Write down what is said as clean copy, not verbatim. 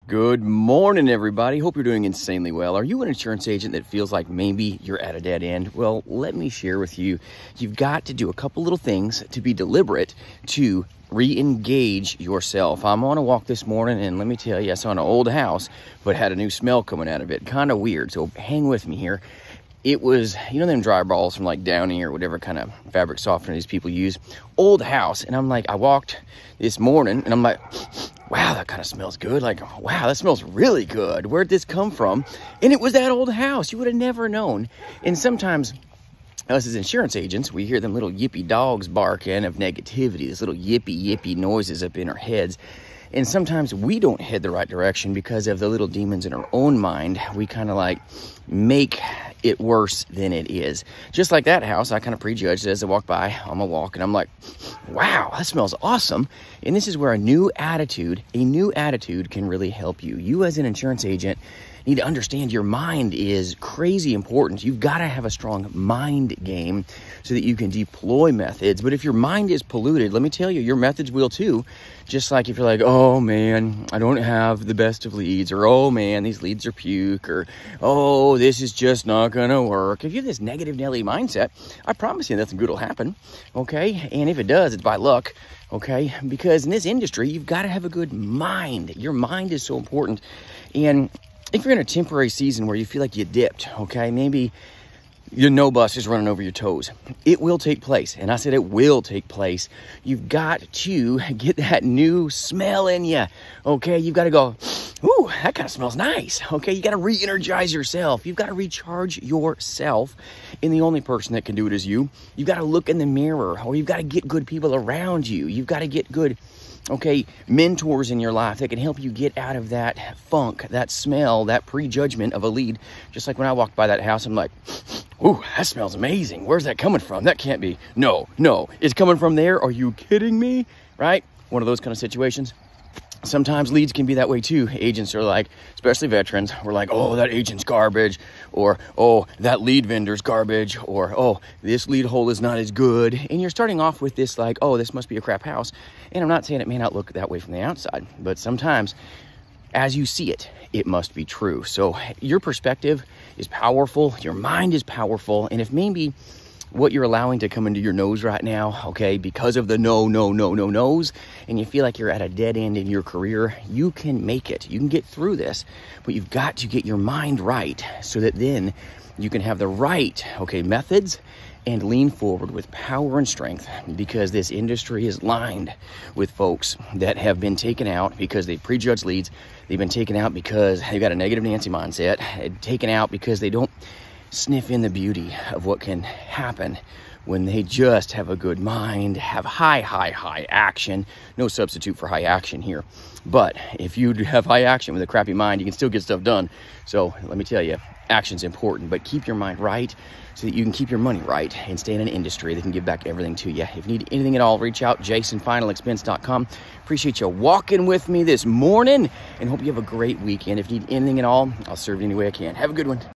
Good morning, everybody. Hope you're doing insanely well. Are you an insurance agent that feels like maybe you're at a dead end? Well, let me share with you. You've got to do a couple little things to be deliberate to re-engage yourself. I'm on a walk this morning, and let me tell you, I saw an old house, but had a new smell coming out of it. Kind of weird, so hang with me here. It was, you know, them dry balls from like Downy or whatever kind of fabric softener these people use. Old house, and I'm like, I walked this morning, and I'm like, wow, that kind of smells good. Like, wow, that smells really good. Where'd this come from? And it was that old house. You would have never known. And sometimes us as insurance agents, we hear them little yippy dogs barking of negativity, this little yippy noises up in our heads. And sometimes we don't head the right direction because of the little demons in our own mind. We kind of like make it worse than it is. Just like that house, I kind of prejudged as I walked by on my walk, and I'm like, wow, that smells awesome. And this is where a new attitude can really help you. You as an insurance agent need to understand your mind is crazy important. You've got to have a strong mind game so that you can deploy methods. But if your mind is polluted, let me tell you, your methods will too. Just like if you're like, oh man, I don't have the best of leads, or oh man, these leads are puke, or oh, this is just not gonna work. If you have this negative Nelly mindset, I promise you nothing good will happen, okay? And if it does, it's by luck, okay? Because in this industry, you've got to have a good mind. Your mind is so important. And if you're in a temporary season where you feel like you dipped, okay, maybe your no bus is running over your toes, it will take place. And I said it will take place. You've got to get that new smell in you, okay? You've got to go, ooh, that kind of smells nice, okay? You got to re-energize yourself. You've got to recharge yourself, and the only person that can do it is you. You've got to look in the mirror, or you've got to get good people around you. You've got to get good, okay, mentors in your life that can help you get out of that funk, that smell, that prejudgment of a lead. Just like when I walked by that house, I'm like, ooh, that smells amazing. Where's that coming from? That can't be. No, it's coming from there. Are you kidding me? Right? One of those kind of situations. Sometimes leads can be that way too. Agents are like, especially veterans, we're like, oh, that agent's garbage, or oh, that lead vendor's garbage, or oh, this lead hole is not as good. And you're starting off with this like, oh, this must be a crap house. And I'm not saying it may not look that way from the outside, but sometimes as you see it, it must be true. So your perspective is powerful, your mind is powerful, and if maybe what you're allowing to come into your nose right now, okay, because of the no's, and you feel like you're at a dead end in your career, you can make it. You can get through this, but you've got to get your mind right so that then you can have the right, okay, methods and lean forward with power and strength, because this industry is lined with folks that have been taken out because they prejudged leads. They've been taken out because they've got a negative Nancy mindset, taken out because they don't sniff in the beauty of what can happen when they just have a good mind, have high action. No substitute for high action here. But if you have high action with a crappy mind, you can still get stuff done. So let me tell you, action's important, but keep your mind right so that you can keep your money right and stay in an industry that can give back everything to you. If you need anything at all, reach out, jasonfinalexpense.com. Appreciate you walking with me this morning, and hope you have a great weekend. If you need anything at all, I'll serve you any way I can. Have a good one.